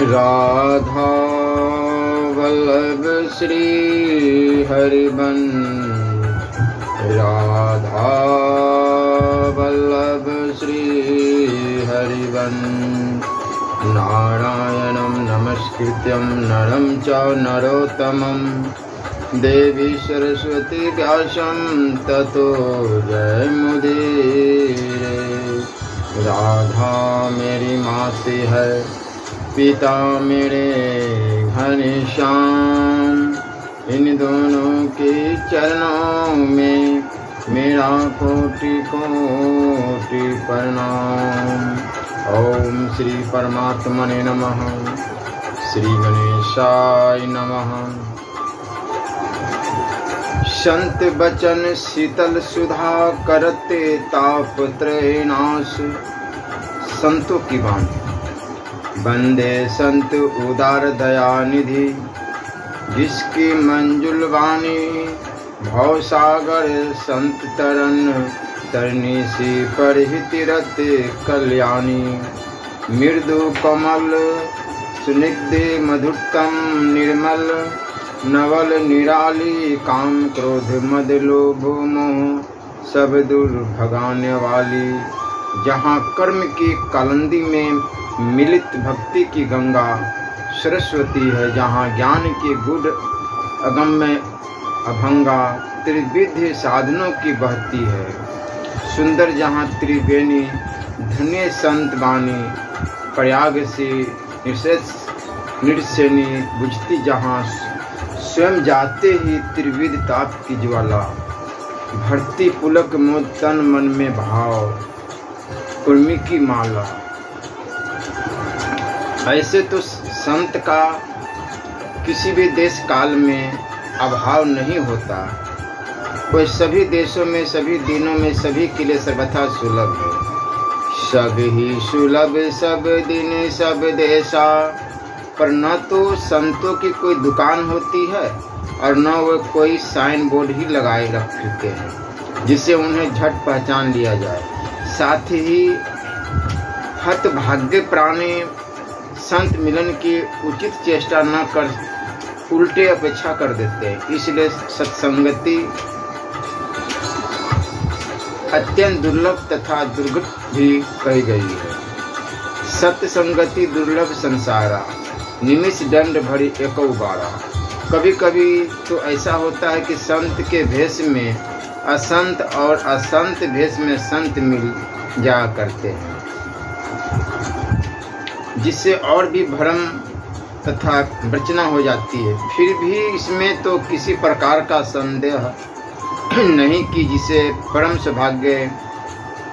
राधा वल्लभ श्री हरिवंश, राधा वल्लभ श्री हरिवंश। नारायणं नमस्कृत्यं नरं च नरोत्तमं, देवी सरस्वती व्यासं ततो जयमुदीरये। राधा मेरी मासी है, पिता मेरे घनश्याम, इन दोनों के चरणों में मेरा कोटि कोटि प्रणाम। ओम श्री परमात्मने नमः। श्री गणेशाय नमः। संत बचन शीतल सुधा करते ताप त्रय नाश। संतों की वाणी। बंदे संत उदार दया निधि, जिसकी मंजुल वाणी भवसागर संत तरन, तरनी सी परहित रत कल्याणी। मृदु कमल सुनिग्ध मधुरतम निर्मल, नवल निराली काम क्रोध मद लोभ मोह सब दूर भगाने वाली। जहाँ कर्म की कालिंदी में मिलित भक्ति की गंगा सरस्वती है, जहाँ ज्ञान की गुड अगम्य अभंगा त्रिविध साधनों की बहती है। सुंदर जहाँ त्रिवेणी धन्य संत वाणी, प्रयाग से निर्सेनी बुझती जहाँ स्वयं जाते ही त्रिविध ताप की ज्वाला। भरती पुलक मोद तन मन में भाव, कुर्मी की माला। ऐसे तो संत का किसी भी देश काल में अभाव नहीं होता। कोई सभी देशों में, सभी दिनों में, सभी के लिए सर्वथा सुलभ है। सब ही सुलभ सब दिन सब देशा, पर न तो संतों की कोई दुकान होती है और न वो कोई साइन बोर्ड ही लगाए रखते हैं जिससे उन्हें झट पहचान लिया जाए। साथ ही हतभाग्य प्राणी संत मिलन की उचित चेष्टा न कर उल्टे अपेक्षा कर देते हैं। इसलिए सत्संगति अत्यंत दुर्लभ तथा दुर्गत भी कही गई है। सत्य संगति दुर्लभ संसारा, निमिष दंड भरी एको बारा। कभी कभी तो ऐसा होता है कि संत के भेष में असंत और असंत भेष में संत मिल जा करते हैं, जिससे और भी भ्रम तथा रचना हो जाती है। फिर भी इसमें तो किसी प्रकार का संदेह नहीं कि जिसे परम सौभाग्य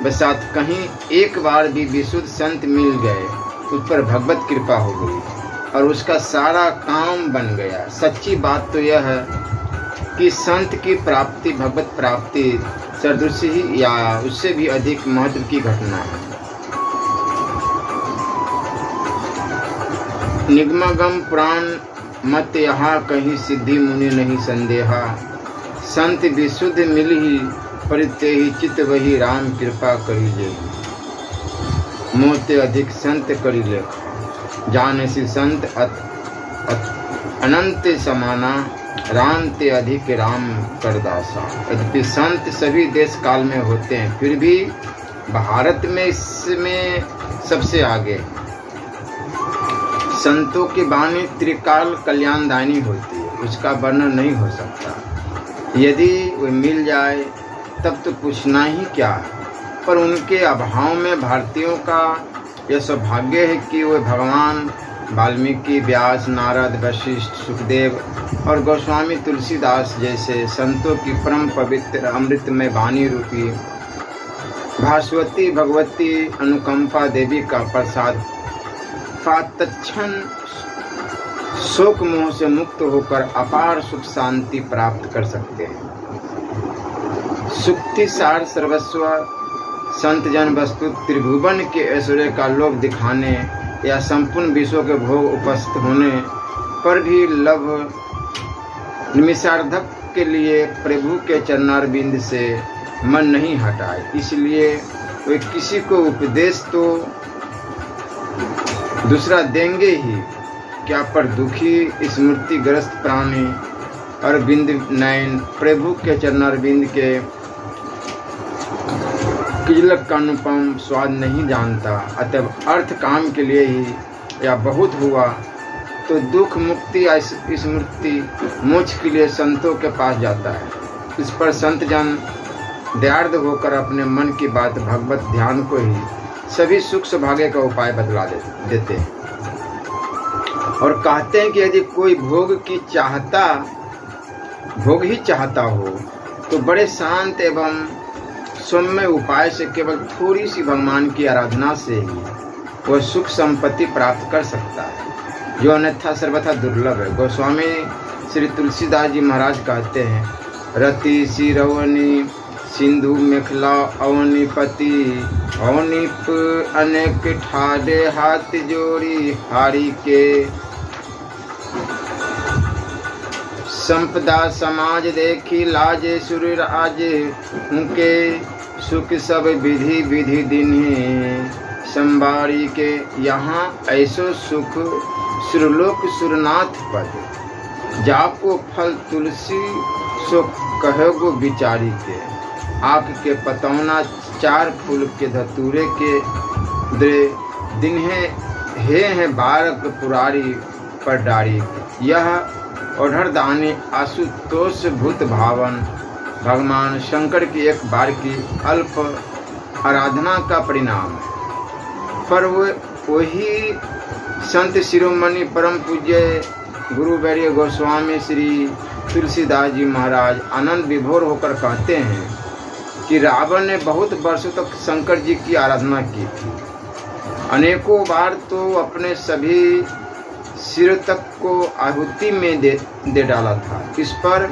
बसात कहीं एक बार भी विशुद्ध संत मिल गए, उस पर भगवत कृपा हो गई और उसका सारा काम बन गया। सच्ची बात तो यह है कि संत की प्राप्ति भगवत प्राप्ति सदृश ही या उससे भी अधिक महत्व की घटना है। निगमगम पुराण मत यहाँ कहीं सिद्धि मुनि नहीं संदेहा। संत विशुद्ध मिल ही परिते ही चित वही राम कृपा करी ले। मोते अधिक संत करी ले, जान सी संत अनंत समाना, राम ते अधिक राम करदासा। यद्यपि संत सभी देश काल में होते हैं, फिर भी भारत में इसमें सबसे आगे। संतों की वाणी त्रिकाल कल्याणदायिनी होती है, उसका वर्णन नहीं हो सकता। यदि वो मिल जाए तब तो पूछना ही क्या है। पर उनके अभाव में भारतीयों का यह सौभाग्य है कि वे भगवान वाल्मीकि, व्यास, नारद, वशिष्ठ, सुखदेव और गोस्वामी तुलसीदास जैसे संतों की परम पवित्र अमृतमय वाणी रूपी भास्वती भगवती अनुकंपा देवी का प्रसाद तत्क्षण शोक मोह से मुक्त होकर अपार सुख शांति प्राप्त कर सकते हैं। सुक्ति सार सर्वस्व संत जन वस्तु त्रिभुवन के ऐश्वर्य का लोभ दिखाने या संपूर्ण विश्व के भोग उपस्थित होने पर भी लभ निमिषार्धक के लिए प्रभु के चरणारविंद से मन नहीं हटाए। इसलिए वे किसी को उपदेश तो दूसरा देंगे ही, क्या पर दुखी स्मृतिग्रस्त प्राणी अरविंद नयन प्रभु के चरणारविंद के किजलक का अनुपम स्वाद नहीं जानता। अतः अर्थ काम के लिए ही या बहुत हुआ तो दुख मुक्ति या स्मृति मोक्ष के लिए संतों के पास जाता है। इस पर संत जन दयार्द होकर अपने मन की बात भगवत ध्यान को ही सभी सुख सौभाग्य का उपाय बतला देते हैं और कहते हैं कि यदि कोई भोग ही चाहता हो तो बड़े शांत एवं सौम्य उपाय से केवल थोड़ी सी भगवान की आराधना से ही वह सुख संपत्ति प्राप्त कर सकता है, जो अन्यथा सर्वथा दुर्लभ है। गोस्वामी श्री तुलसीदास जी महाराज कहते हैं, रति सिरवनी सिंधु मेखला अवनीपति अवनीप अनेक ठाडे हाथ जोड़ी हारी के संपदा समाज देखी लाजे सुर राजे उनके सुख सब विधि विधि दिन्हे संबारी के। यहाँ ऐसो सुख सुरलोक सुरनाथ पद जाको फल तुलसी सो कहोगो बिचारी के। आँख के पतौना चार फूल के धतूरे के द्रे दिन्हे हे बारक पुरारी पर डारी। यह ओढ़र दानी आशुतोष भूत भावन भगवान शंकर की एक बार की अल्प आराधना का परिणाम है। पर वही संत शिरोमणि परम पूज्य गुरुवर्य गोस्वामी श्री तुलसीदास जी महाराज आनंद विभोर होकर कहते हैं कि रावण ने बहुत वर्षों तक शंकर जी की आराधना की थी। अनेकों बार तो अपने सभी सिर तक को आहुति में दे डाला था। इस पर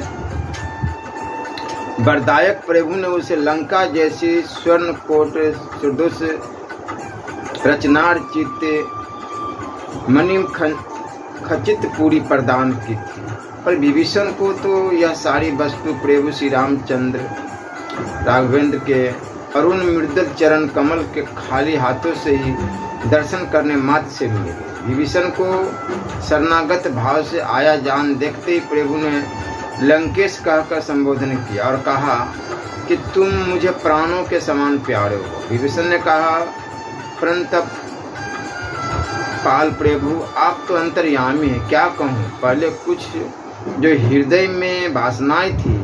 वरदायक प्रभु ने उसे लंका जैसी स्वर्ण कोट सुदुष रचनार चित्ते मणि खचित पूरी प्रदान की थी। पर विभीषण को तो यह सारी वस्तु प्रभु श्री रामचंद्र राघवेंद्र के अरुण मृदुल चरण कमल के खाली हाथों से ही दर्शन करने मात्र से मिले। विभीषण को शरणागत भाव से आया जान देखते ही प्रभु ने लंकेश कहकर संबोधन किया और कहा कि तुम मुझे प्राणों के समान प्यारे हो। विभीषण ने कहा, परंतप पाल प्रभु आप तो अंतर्यामी हैं, क्या कहूँ। पहले कुछ जो हृदय में वासनाएं थी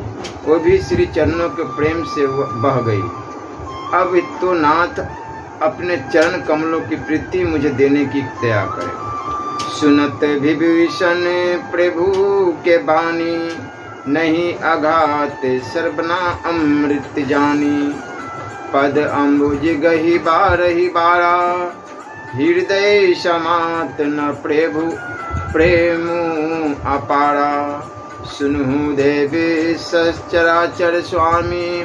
वो भी श्री चरणों के प्रेम से बह गई। अब तो नाथ अपने चरण कमलों की प्रीति मुझे देने की दया करे। सुनत विभीषण प्रभु के बानी नहीं अघात सर्वना अमृत जानी। पद अम्बुज गही बारही बारा हृदय समात न प्रभु प्रेम अपारा। सुनहु देवी सचराचर स्वामी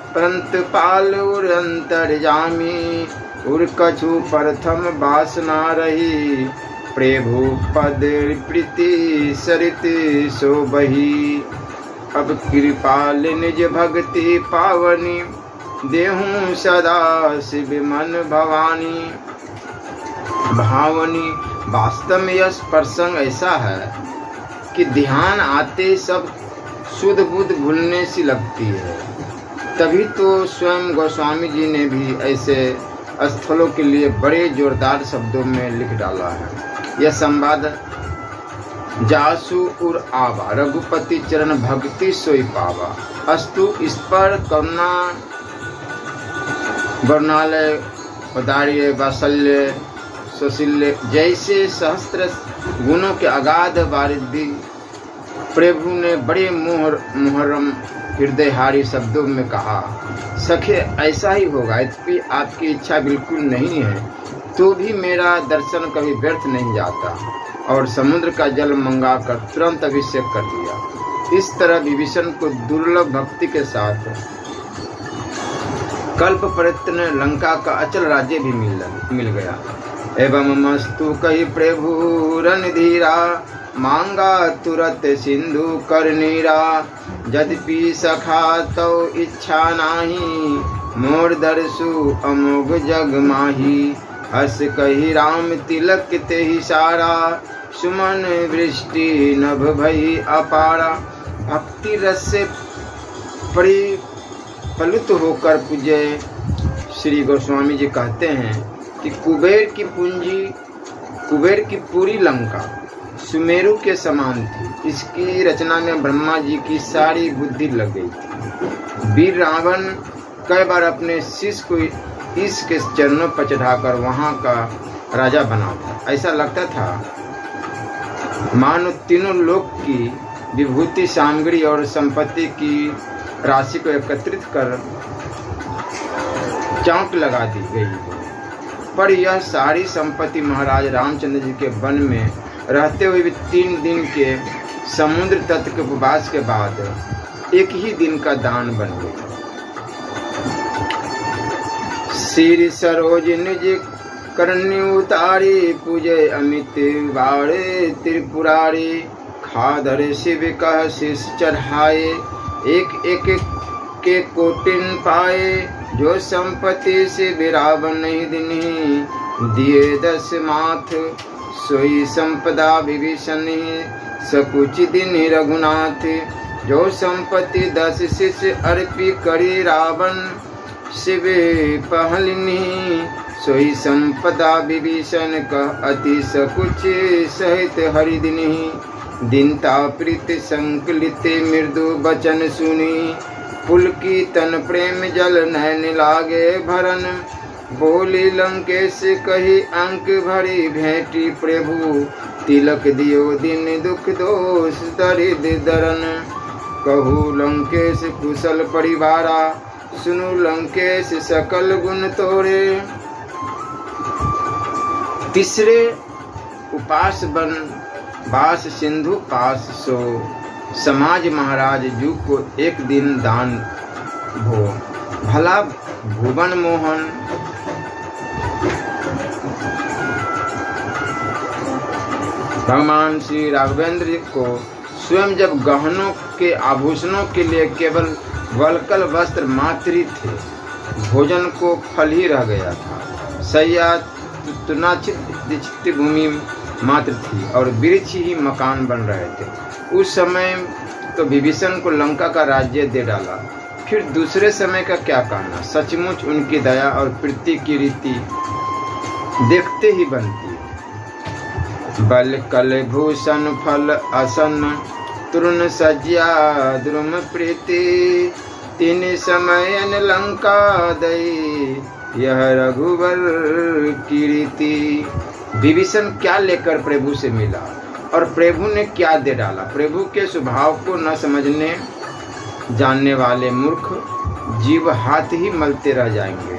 पंत पाल उर अंतर्जामी। उर कछु प्रथम वासना रही प्रभु पद प्रीति सरित सो बही। अब कृपाल निज भक्ति पावनी देहूं सदा शिव मन भवानी भावनी। वास्तव में यह प्रसंग ऐसा है कि ध्यान आते सब शुद्ध बुद्ध भूलने सी लगती है। तभी तो स्वयं गोस्वामी जी ने भी ऐसे स्थलों के लिए बड़े जोरदार शब्दों में लिख डाला है। यह संवाद जासु उर आवा रघुपति चरण भक्ति सोई पावा। अस्तु इस पर करुणा वर्णालय उदार्य वात्सल्य सुशील्य जैसे सहस्त्र गुणों के अगाध वारिधि प्रभु ने बड़े मुहर्रम हृदयहारी शब्दों में कहा। सखे ऐसा ही होगा, यद्यपि आपकी इच्छा बिल्कुल नहीं है तो भी मेरा दर्शन कभी व्यर्थ नहीं जाता। और समुद्र का जल मंगाकर तुरंत अभिषेक कर दिया। इस तरह विभीषण को दुर्लभ भक्ति के साथ कल्प प्रयत्न लंका का अचल राज्य भी मिल गया। एवं मस्तु कही प्रभु रणधीरा मांगा तुरत सिंधु कर नीरा। यद्यपि सखा तो इच्छा नाही मोर दर्शु अमोघ जग माही। हस कही राम तिलक ते ही सारा सुमन वृष्टि नभ भई अपारा। भक्ति रस से परिप्लुत होकर पूज्य श्री गोस्वामी जी कहते हैं कि कुबेर की पूरी लंका सुमेरु के समान थी। इसकी रचना में ब्रह्मा जी की सारी बुद्धि लग गई थी। वीर रावण कई बार अपने शिष्य को इसके चरणों पर चढ़ाकर वहां का राजा बना था। ऐसा लगता था मानो तीनों लोक की विभूति सामग्री और संपत्ति की राशि को एकत्रित कर चाक लगा दी गई। पर यह सारी संपत्ति महाराज रामचंद्र जी के वन में रहते हुए भी 3 दिन के समुद्र तट के उपवास के बाद एक ही दिन का दान बन गई। श्री सरोज निज करनी उतारी पूजे अमित बाड़े त्रिपुरारी। खादर शिव कह शीश चढ़ाए एक एक के कोटिन पाए। जो संपत्ति से बिरावन नहीं दिनी दिए 10 माथ। सोई संपदा विभीषण सकुच दिन रघुनाथ। जो संपत्ति 10 शिष्य अर्पी करी रावण शिव पहलिनी। सोई संपदा विभीषण कह अति सकुच सहित हरिदिनी। दीनता प्रीत संकलित मृदु बचन सुनी। पुलकी तन प्रेम जल नैन लागे भरन। बोली लंकेश कही अंक भरी भेंटी प्रभु। तिलक दियो दिन दुख दोष दरिद दरन। कहू लंकेश कुशल परिवारा। सुनु लंकेश सकल गुण तोरे। तीसरे उपास बन बास सिंधु पास सो। समाज महाराज जू को एक दिन दान भो। भला भुवन मोहन भगवान श्री राघवेंद्र को स्वयं जब गहनों के आभूषणों के लिए केवल वलकल वस्त्र मात्र ही थे। भोजन को फल ही रह गया था। सैया तुनाचित भूमि मात्र थी और वृक्ष ही मकान बन रहे थे। उस समय तो विभीषण को लंका का राज्य दे डाला, फिर दूसरे समय का क्या कहना। सचमुच उनकी दया और प्रीति की रीति देखते ही बनती। बल कल भूषण फल असन तरुण सज्जा द्रुम प्रीति। 3 समयन लंका दई यह रघुवर की रीति। विभीषण क्या लेकर प्रभु से मिला और प्रभु ने क्या दे डाला। प्रभु के स्वभाव को न समझने जानने वाले मूर्ख जीव हाथ ही मलते रह जाएंगे।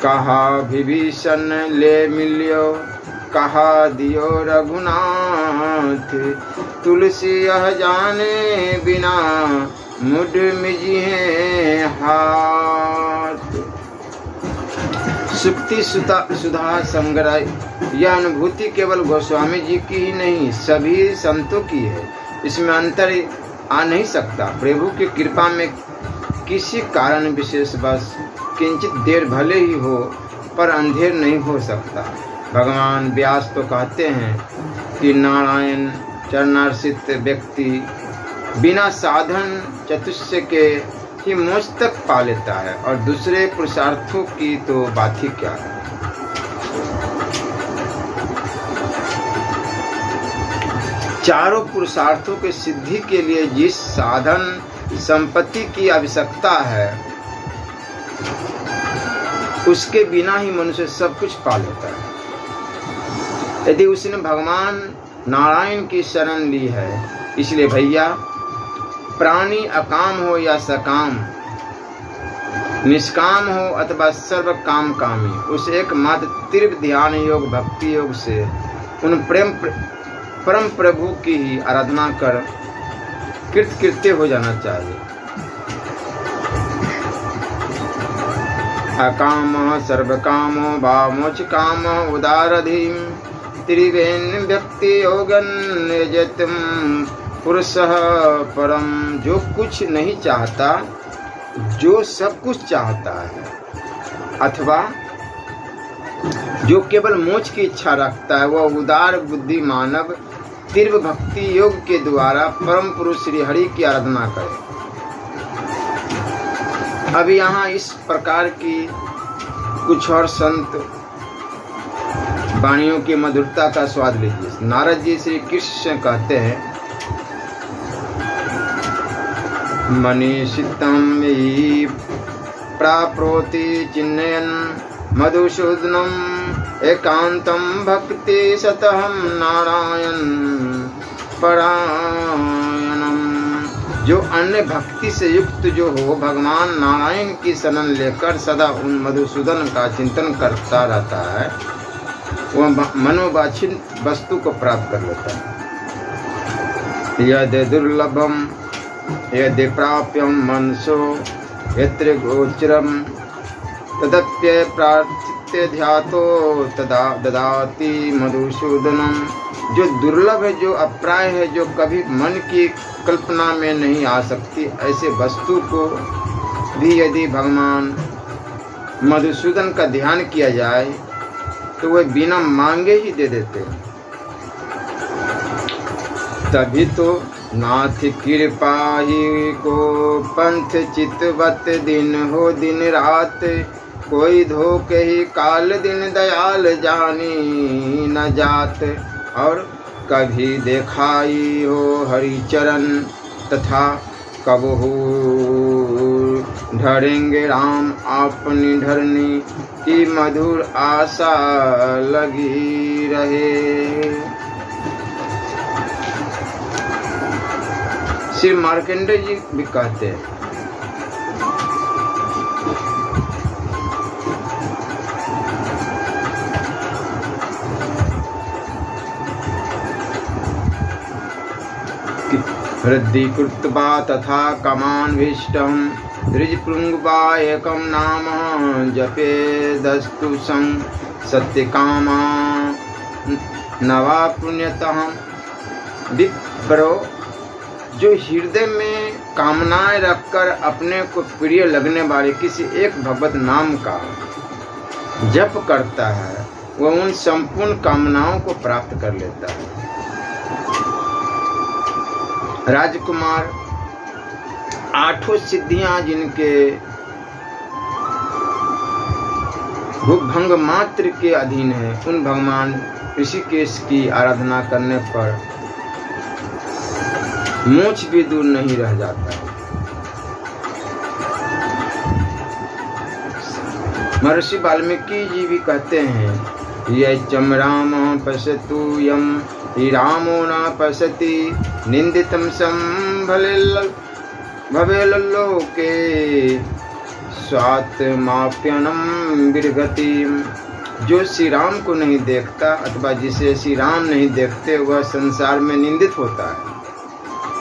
कहा विभीषण ले मिलियो कहा दियो रघुनाथ। तुलसी यह जाने बिना मुड मिजिए हाथ। सुक्ति सुधा संग्रह यह अनुभूति केवल गोस्वामी जी की ही नहीं सभी संतों की है। इसमें अंतर आ नहीं सकता। प्रभु की कृपा में किसी कारण विशेष बस किंचित देर भले ही हो पर अंधेर नहीं हो सकता। भगवान व्यास तो कहते हैं कि नारायण चरणार्चित व्यक्ति बिना साधन चतुष्य के ही मोक्ष तक पा लेता है और दूसरे पुरुषार्थों की तो बात ही क्या है। चारों पुरुषार्थों के सिद्धि के लिए जिस साधन संपत्ति की आवश्यकता है उसके बिना ही मनुष्य सब कुछ पा लेता है। यदि उसने भगवान नारायण की शरण ली है, इसलिए भैया प्राणी अकाम हो या सकाम, निष्काम हो अथवा सर्व काम कामी, उस एकमात्र तीव्र ध्यान योग भक्ति योग से उन परम प्रभु की ही आराधना कर कृतकृत्य हो जाना चाहिए। अकाम सर्वकामो वा मोक्ष काम उदारधीम त्रिवेन व्यक्ति योगन निजतम पुरुषः परम। जो कुछ नहीं चाहता, जो सब कुछ चाहता है, अथवा जो केवल मोक्ष की इच्छा रखता है वह उदार बुद्धि मानव तीव्र भक्ति योग के द्वारा परम पुरुष श्री हरि की आराधना करे। अब यहाँ इस प्रकार की कुछ और संत वाणियों की मधुरता का स्वाद लीजिए। नारद जी श्री कृष्ण कहते हैं, मनीषितं मयि प्राप्नोति चिन्मयन् मधुसूदनम् एकान्तं भक्ति सतहं नारायण परायणम्। जो अन्य भक्ति से युक्त जो हो भगवान नारायण की शरण लेकर सदा उन मधुसूदन का चिंतन करता रहता है, वह मनोवांछित वस्तु को प्राप्त कर लेता है। यदि दुर्लभम यदि प्राप्यम मनसो यत्र गोचरम तदप्य प्रार्थित्य ध्यातो तदा ददाति मधुसूदनम। जो दुर्लभ है, जो अप्राय है, जो कभी मन की कल्पना में नहीं आ सकती, ऐसे वस्तु को भी यदि भगवान मधुसूदन का ध्यान किया जाए तो वह बिना मांगे ही दे देते हैं। तभी तो नाथ कृपा ही को पंथ चितवत दिन हो दिन रात, कोई धोखे ही काल दिन दयाल जानी न जात। और कभी देखाई हो हरि चरण तथा कबहू ढरेंगे राम अपनी धरनी की मधुर आशा लगी रहे। श्री मार्कंडेय जी भी कहते हैं, हृदि कृत्वा तथा कामान्विष्टं द्विजपुंगवा एकं नाम जपेदस्तु सं सत्यकामा नवा पुण्यतः। विप्रो, जो हृदय में कामनाएं रखकर अपने को प्रिय लगने वाले किसी एक भगवत नाम का जप करता है, वह उन संपूर्ण कामनाओं को प्राप्त कर लेता है। राजकुमार आठों सिद्धियां जिनके भुभंग मात्र के अधीन है, उन भगवान ऋषिकेश की आराधना करने पर मोक्ष भी दूर नहीं रह जाता है। महर्षि वाल्मीकि जी भी कहते हैं, यच्चम राम पश्यतु यम रामो न पश्यति निंदितं सं भवेल्लोके स्वात्माप्यनं विरगति। जो श्री राम को नहीं देखता अथवा जिसे श्री राम नहीं देखते, वह संसार में निंदित होता है,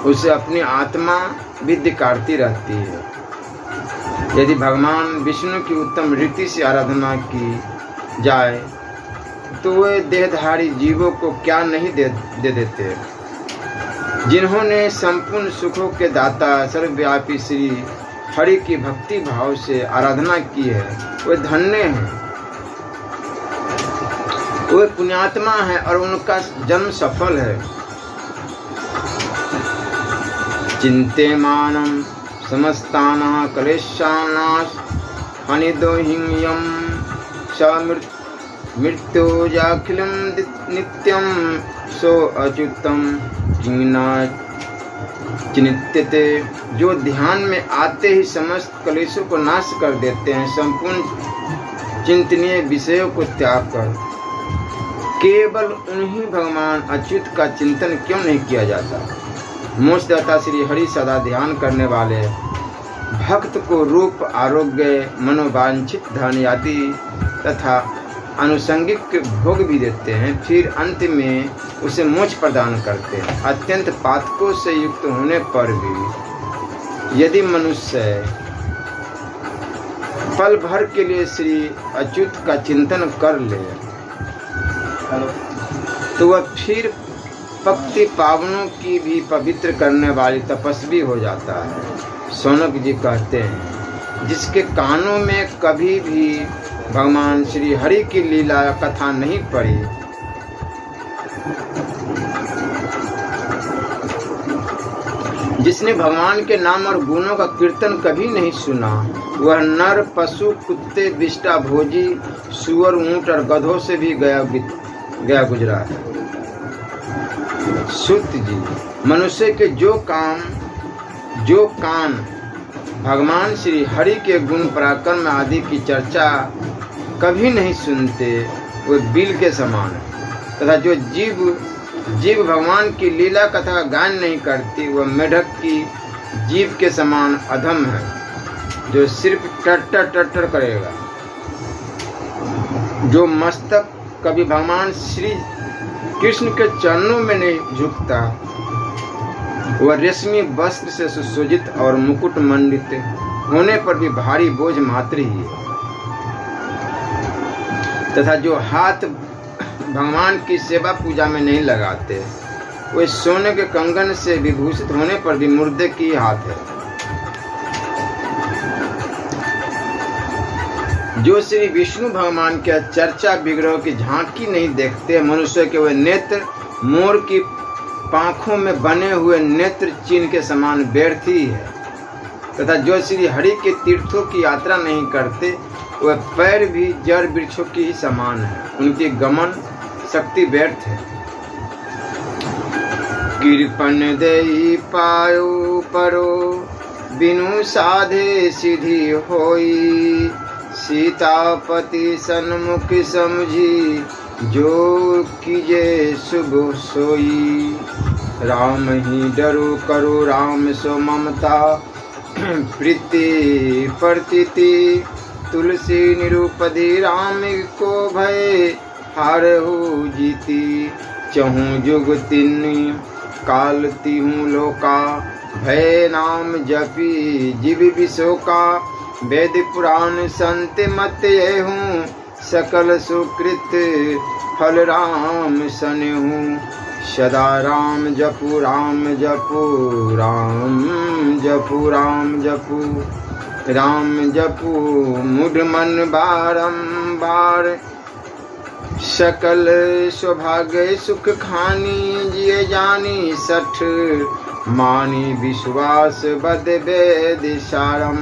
उसे अपनी आत्मा भी धिक्कारती रहती है। यदि भगवान विष्णु की उत्तम रीति से आराधना की जाए तो वे देहधारी जीवों को क्या नहीं दे देते। जिन्होंने संपूर्ण सुखों के दाता सर्वव्यापी श्री हरि की भक्ति भाव से आराधना की है, वे धन्य हैं, वे पुण्यात्मा हैं और उनका जन्म सफल है। चिंत्यमानं समस्तानां क्लेशानां हानिदोहियं स मृत्युजाखिलं नित्यं सो अच्युतं किंना चिंत्यते। जो ध्यान में आते ही समस्त क्लेशों को नाश कर देते हैं, संपूर्ण चिंतनीय विषयों को त्याग कर केवल उन्हीं भगवान अच्युत का चिंतन क्यों नहीं किया जाता। मोक्षदाता श्री हरि सदा ध्यान करने वाले भक्त को रूप, आरोग्य, मनोवांछित धन आदि तथा अनुसंगिक भोग भी देते हैं, फिर अंत में उसे मोक्ष प्रदान करते हैं। अत्यंत पातकों से युक्त होने पर भी यदि मनुष्य पल भर के लिए श्री अच्युत का चिंतन कर ले तो वह फिर भक्ति पावनों की भी पवित्र करने वाली तपस्वी हो जाता है। सोनक जी कहते हैं, जिसके कानों में कभी भी भगवान श्री हरि की लीला कथा नहीं पढ़ी, जिसने भगवान के नाम और गुणों का कीर्तन कभी नहीं सुना, वह नर पशु कुत्ते विष्टा भोजी सुअर ऊंट और गधों से भी गया गुजरा है। सूत जी, मनुष्य के जो कान भगवान श्री हरि के गुण पराक्रम आदि की चर्चा कभी नहीं सुनते, वे बिल के समान है, तथा जो जीव भगवान की लीला कथा का गान नहीं करती, वह मेढक की जीव के समान अधम है, जो सिर्फ टट्टर करेगा। जो मस्तक कभी भगवान श्री कृष्ण के चरणों में नहीं झुकता, वह रेशमी वस्त्र से सुसज्जित और मुकुट मंडित होने पर भी भारी बोझ मात्र ही है, तथा जो हाथ भगवान की सेवा पूजा में नहीं लगाते, वे सोने के कंगन से विभूषित होने पर भी मुर्दे की हाथ है। जो श्री विष्णु भगवान के चर्चा विग्रह की झांकी नहीं देखते, मनुष्य के वे नेत्र मोर की पांखों में बने हुए नेत्र चिन्ह के समान व्यर्थ ही है, तथा जो श्री हरि के तीर्थों की यात्रा नहीं करते, वह पैर भी जड़ वृक्षों की ही समान है, उनकी गमन शक्ति व्यर्थ है। कृपण देई पायो परो बिनु साधे सिद्धि होई, सीतापति सन्मुख समझी जो कीजे शुभ सोई। राम ही डरो करो राम सो ममता, प्रीति प्रतीति तुलसी निरूपधि राम को भय हारहु जीती। चहु जुग तीन काल तिहु लोका, भय नाम जपी जीव विशोका। वेद पुराण संत मत हूँ, सकल सुकृत फल राम सनहु। सदा राम जपु राम जपु राम जपु राम जपु राम जपु मुढ़ मन बारंबार। सकल सौभाग्य सुख खानी, जिये जानी सठ मानी विश्वास बद वेद सारम।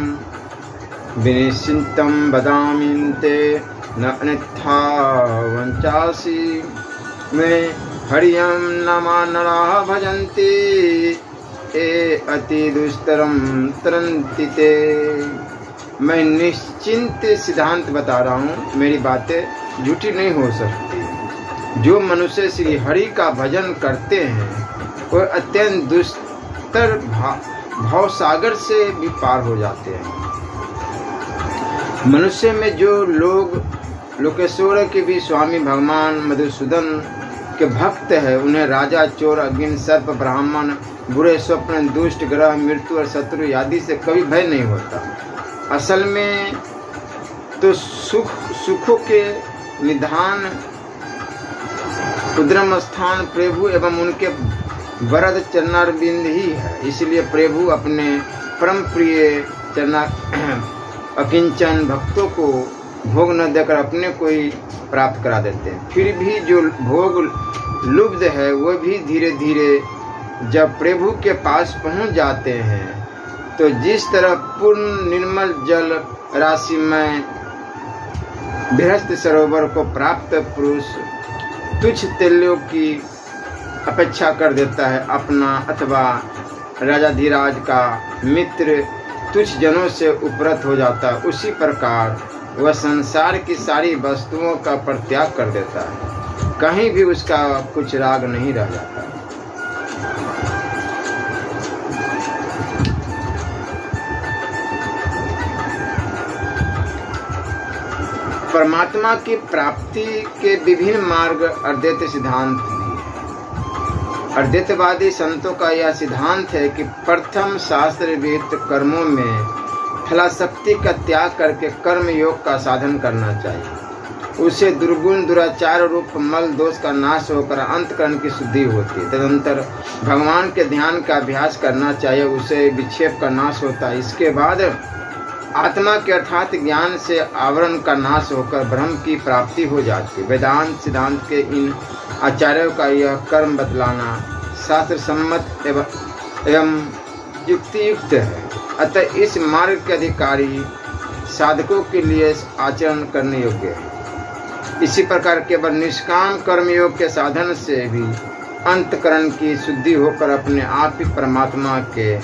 विनिश्चितं बदामिन्ते न अन्यथा वंचासी। में हरियम नमा नरा भजन्ति, ए अति दुष्तरम तरन्ति ते। मैं निश्चिंत सिद्धांत बता रहा हूँ, मेरी बातें झूठी नहीं हो सकती। जो मनुष्य श्री हरि का भजन करते हैं, वह अत्यंत दुष्तर भाव सागर से भी पार हो जाते हैं। मनुष्य में जो लोग लोकेश्वर के भी स्वामी भगवान मधुसूदन के भक्त है, उन्हें राजा चोर अग्नि सर्प ब्राह्मण बुरे स्वप्न दुष्ट ग्रह मृत्यु और शत्रु आदि से कभी भय नहीं होता। असल में तो सुखों के निधान उद्रम स्थान प्रभु एवं उनके वरद चरणारविंद ही है। इसलिए प्रभु अपने परम प्रिय चरणा अकिंचन भक्तों को भोग न देकर अपने को ही प्राप्त करा देते हैं। फिर भी जो भोग लुब्ध है, वह भी धीरे धीरे जब प्रभु के पास पहुंच जाते हैं, तो जिस तरह पूर्ण निर्मल जल राशि में बृहस्पति सरोवर को प्राप्त पुरुष तुच्छ तेलों की अपेक्षा कर देता है, अपना अथवा राजाधिराज का मित्र तुच्छ जनों से उपरत हो जाता है, उसी प्रकार वह संसार की सारी वस्तुओं का परित्याग कर देता है। कहीं भी उसका कुछ राग नहीं रह जाता। परमात्मा की प्राप्ति के विभिन्न मार्ग अद्वैत सिद्धांत भी है। अद्वैतवादी संतों का यह सिद्धांत है कि प्रथम शास्त्र विहित कर्मों में फलाशक्ति का त्याग करके कर्म योग का साधन करना चाहिए। उसे दुर्गुण दुराचार रूप मल दोष का नाश होकर अंतकरण की शुद्धि होती है। तदनंतर भगवान के ध्यान का अभ्यास करना चाहिए, उसे विक्षेप का नाश होता है। इसके बाद आत्मा के अर्थात ज्ञान से आवरण का नाश होकर ब्रह्म की प्राप्ति हो जाती। वेदांत सिद्धांत के इन आचार्यों का यह कर्म बतलाना शास्त्र सम्मत एवं युक्तियुक्त है। अतः इस मार्ग के अधिकारी साधकों के लिए आचरण करने योग्य है। इसी प्रकार केवल निष्काम कर्मयोग के साधन से भी अंतकरण की शुद्धि होकर अपने आप ही परमात्मा के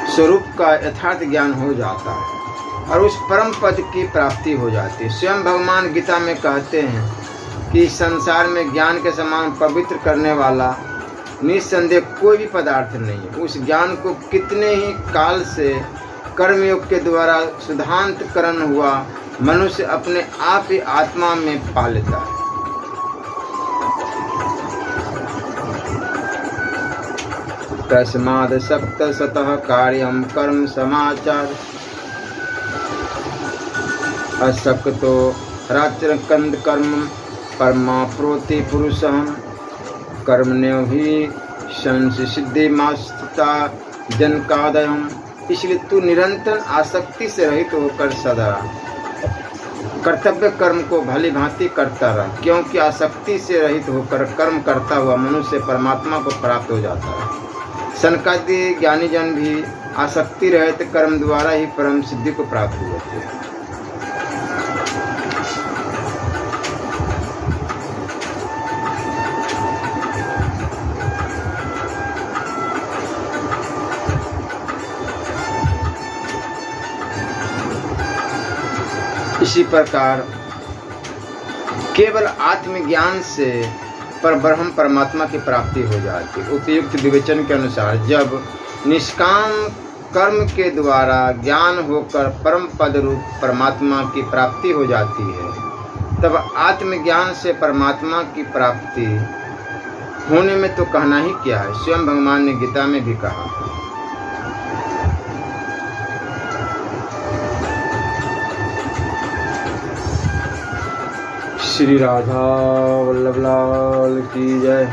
स्वरूप का यथार्थ ज्ञान हो जाता है और उस परम पद की प्राप्ति हो जाती है। स्वयं भगवान गीता में कहते हैं कि इस संसार में ज्ञान के समान पवित्र करने वाला निस्संदेह कोई भी पदार्थ नहीं है। उस ज्ञान को कितने ही काल से कर्मयोग के द्वारा शुद्धांतकरण हुआ मनुष्य अपने आप ही आत्मा में पा लेता है। तस्माद् सक्त सतः कार्यम कर्म समाचार असक्तो रात्रकंद कर्म परमा प्रोति पुरुषः कर्मण्यो ही संसिद्धि मास्ता जनकादयम्। इसलिए तू निरंतर आसक्ति से रहित होकर सदा कर्तव्य कर्म को भली भांति करता रहा, क्योंकि आसक्ति से रहित होकर कर्म करता हुआ मनुष्य परमात्मा को प्राप्त हो जाता है। सनकादि ज्ञानी जन भी आसक्ति रहित कर्म द्वारा ही परम सिद्धि को प्राप्त हुए थे। इसी प्रकार केवल आत्मज्ञान से पर ब्रह्म परमात्मा की प्राप्ति हो जाती है। उपयुक्त विवेचन के अनुसार जब निष्काम कर्म के द्वारा ज्ञान होकर परम पद रूप परमात्मा की प्राप्ति हो जाती है, तब आत्मज्ञान से परमात्मा की प्राप्ति होने में तो कहना ही क्या है। स्वयं भगवान ने गीता में भी कहा, श्री राधा वल्लभ लाल की जय।